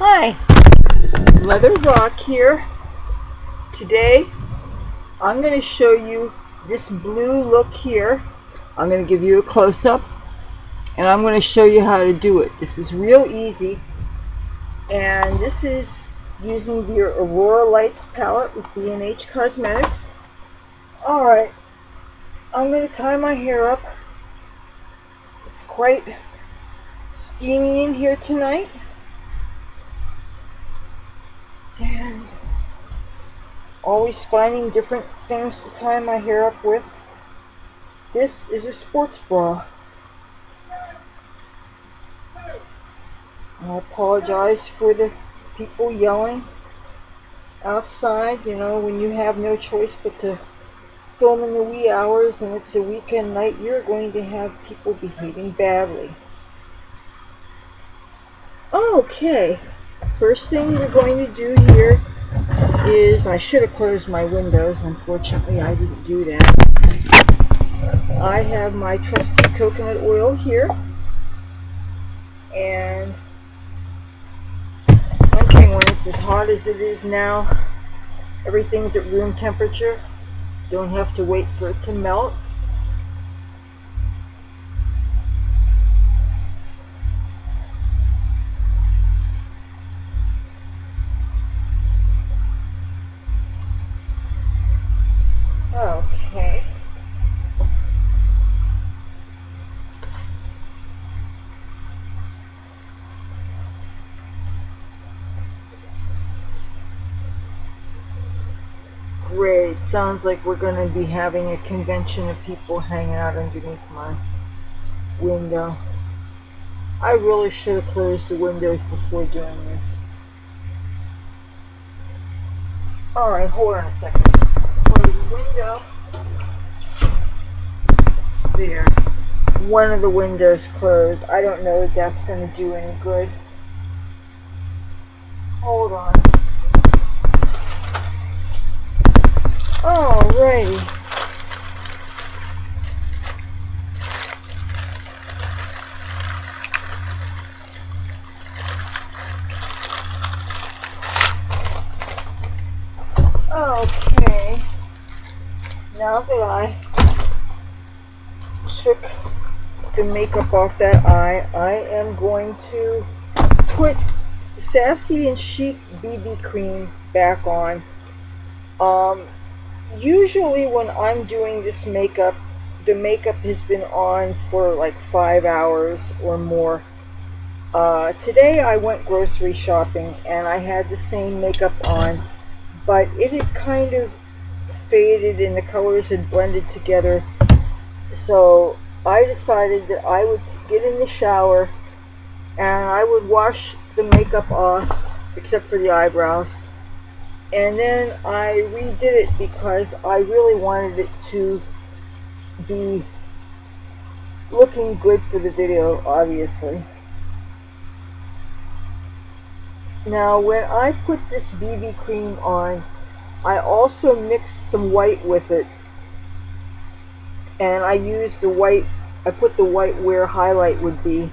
Hi, Leathur Rokk here. Today I'm going to show you this blue look here. I'm going to give you a close-up and I'm going to show you how to do it. This is real easy, and this is using the Aurora Lights palette with BH Cosmetics. Alright, I'm going to tie my hair up. It's quite steamy in here tonight. And always finding different things to tie my hair up with. This is a sports bra. I apologize for the people yelling outside, you know, when you have no choice but to film in the wee hours and it's a weekend night, you're going to have people behaving badly. Okay. First thing we're going to do here is, I should have closed my windows, unfortunately I didn't do that. I have my trusty coconut oil here, and one thing, when it's as hot as it is now, everything's at room temperature, don't have to wait for it to melt. Okay. Great. Sounds like we're going to be having a convention of people hanging out underneath my window. I really should have closed the windows before doing this. Alright, hold on a second. Close the window. There. One of the windows closed. I don't know if that's going to do any good. Hold on. Alrighty. Okay. Now that I took the makeup off that eye, I am going to put Sassy and Chic BB cream back on. Usually when I'm doing this makeup, the makeup has been on for like 5 hours or more. Today I went grocery shopping and I had the same makeup on, but it had kind of faded and the colors had blended together. So I decided that I would get in the shower and I would wash the makeup off, except for the eyebrows. And then I redid it because I really wanted it to be looking good for the video, obviously. Now when I put this BB cream on, I also mixed some white with it. And I used the white, I put the white where highlight would be.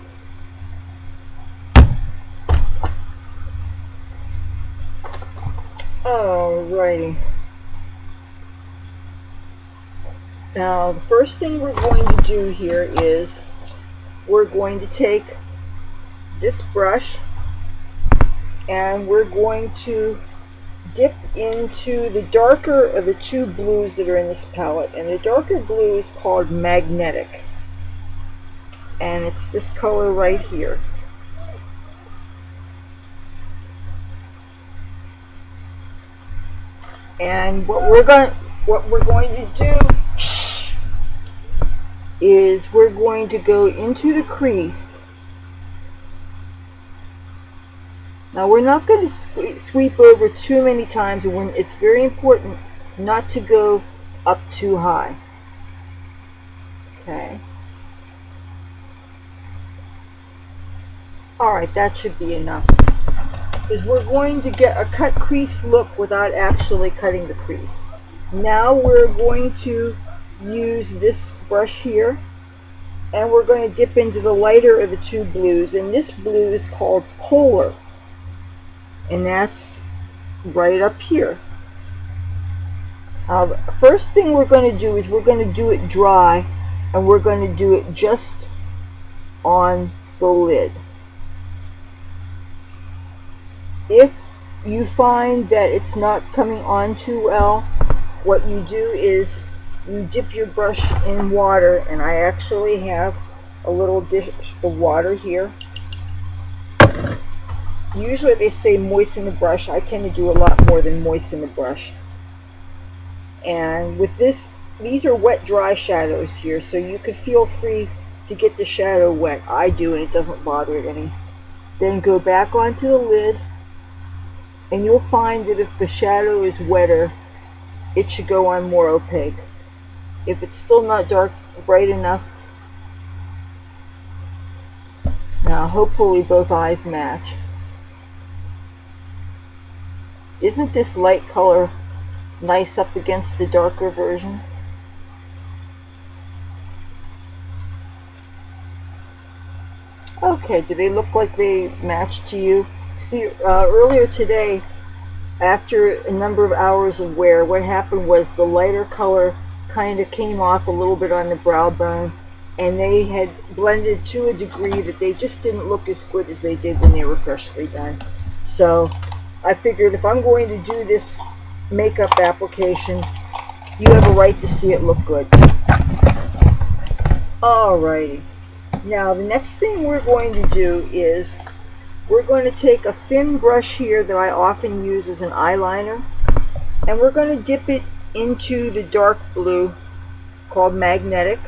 Alrighty. Now the first thing we're going to do here is we're going to take this brush and we're going to dip into the darker of the two blues that are in this palette, and the darker blue is called Magnetic, and it's this color right here. And what we're going to do is we're going to go into the crease. Now we're not going to sweep over too many times, when it's very important not to go up too high. Okay. Alright, that should be enough. Because we're going to get a cut crease look without actually cutting the crease. Now we're going to use this brush here and we're going to dip into the lighter of the two blues, and this blue is called Polar. and that's right up here. The first thing we're going to do is we're going to do it dry, and we're going to do it just on the lid. If you find that it's not coming on too well, what you do is you dip your brush in water, and I actually have a little dish of water here. Usually they say moisten the brush. I tend to do a lot more than moisten the brush. And with this, these are wet dry shadows here, so you could feel free to get the shadow wet. I do, and it doesn't bother it any. Then go back onto the lid, and you'll find that if the shadow is wetter, it should go on more opaque. If it's still not bright enough, now hopefully both eyes match. Isn't this light color nice up against the darker version? Okay, do they look like they match to you? See, earlier today, after a number of hours of wear, what happened was the lighter color kind of came off a little bit on the brow bone, and they had blended to a degree that they just didn't look as good as they did when they were freshly done. So I figured if I'm going to do this makeup application, you have a right to see it look good. Alrighty. Now the next thing we're going to do is we're going to take a thin brush here that I often use as an eyeliner, and we're going to dip it into the dark blue called Magnetic.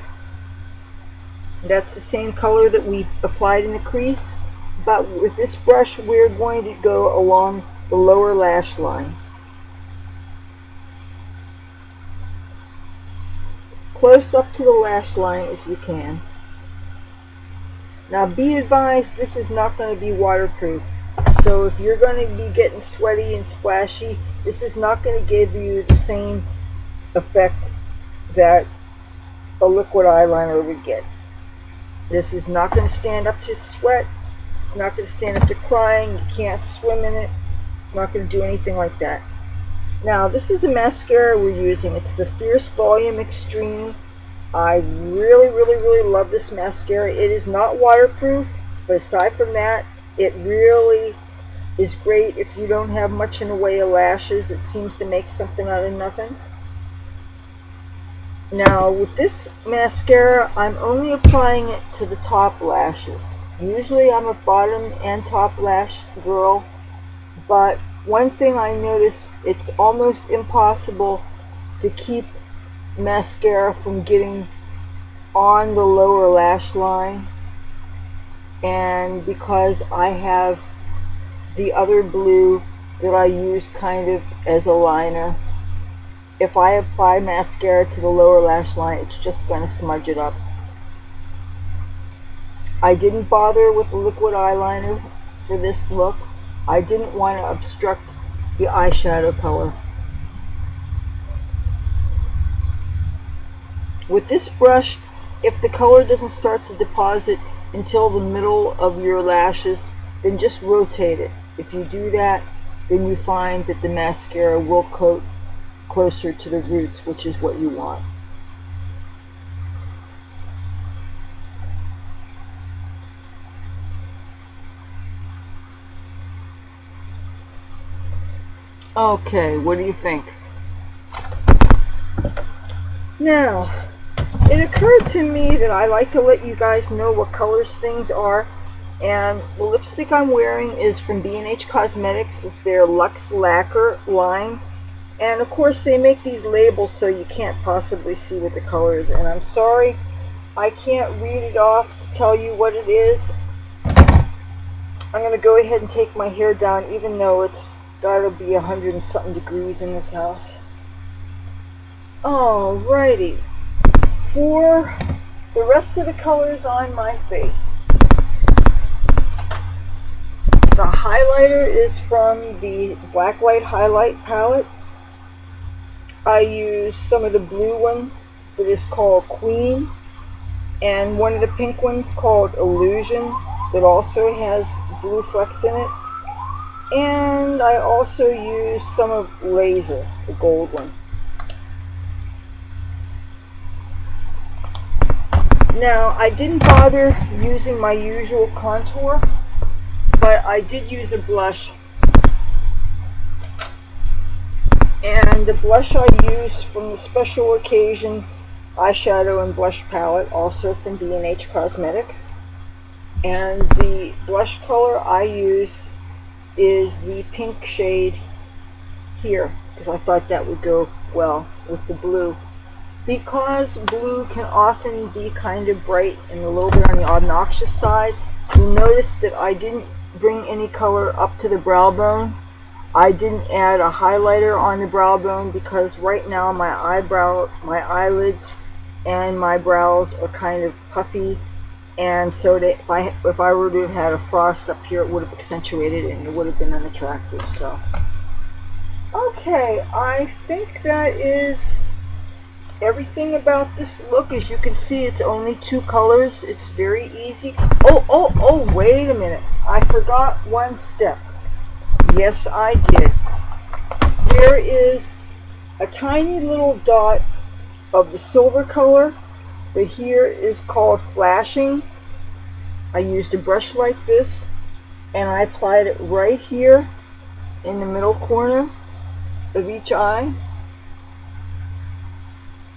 That's the same color that we applied in the crease, but with this brush we're going to go along the lower lash line. Close up to the lash line as you can. Now be advised, this is not going to be waterproof, so if you're going to be getting sweaty and splashy, this is not going to give you the same effect that a liquid eyeliner would get. This is not going to stand up to sweat, it's not going to stand up to crying, you can't swim in it, it's not going to do anything like that. Now this is a mascara we're using, it's the Fierce Volume Extreme. I really love this mascara. It is not waterproof, but aside from that, it really is great if you don't have much in the way of lashes. It seems to make something out of nothing. Now with this mascara, I'm only applying it to the top lashes. Usually I'm a bottom and top lash girl, but one thing I noticed, it's almost impossible to keep mascara from getting on the lower lash line, and because I have the other blue that I use kind of as a liner, if I apply mascara to the lower lash line, it's just going to smudge it up. I didn't bother with a liquid eyeliner for this look. I didn't want to obstruct the eyeshadow color. With this brush, if the color doesn't start to deposit until the middle of your lashes, then just rotate it. If you do that, then you find that the mascara will coat closer to the roots, which is what you want. Okay, what do you think? Now, it occurred to me that I like to let you guys know what colors things are, and the lipstick I'm wearing is from BH Cosmetics. It's their Luxe Lacquer line, and of course they make these labels so you can't possibly see what the color is, and I'm sorry I can't read it off to tell you what it is. I'm going to go ahead and take my hair down, even though it's gotta be 100 and something degrees in this house. Alrighty, for the rest of the colors on my face, the highlighter is from the BlackLight highlight palette. I use some of the blue one that is called Queen, and one of the pink ones called Illusion that also has blue flecks in it. And I also use some of Leathur, the gold one. Now, I didn't bother using my usual contour, but I did use a blush. And the blush I used from the special occasion eyeshadow and blush palette, also from BH Cosmetics. And the blush color I use is the pink shade here, because I thought that would go well with the blue. Because blue can often be kind of bright and a little bit on the obnoxious side, you'll notice that I didn't bring any color up to the brow bone. I didn't add a highlighter on the brow bone because right now my eyelids and my brows are kind of puffy, and so that if I were to have had a frost up here, it would have accentuated it and it would have been unattractive. So okay, I think that is everything about this look. As you can see, it's only 2 colors. It's very easy. Oh, wait a minute. I forgot one step. Yes, I did. There is a tiny little dot of the silver color that here is called flashing. I used a brush like this and I applied it right here in the middle corner of each eye.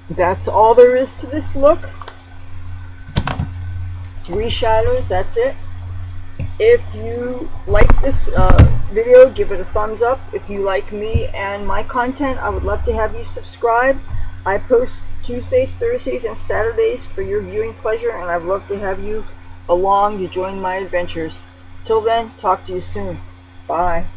That's all there is to this look. 3 shadows, that's it. If you like this video, give it a thumbs up. If you like me and my content, I would love to have you subscribe. I post Tuesdays, Thursdays, and Saturdays for your viewing pleasure, and I'd love to have you along to join my adventures. Till then, talk to you soon. Bye.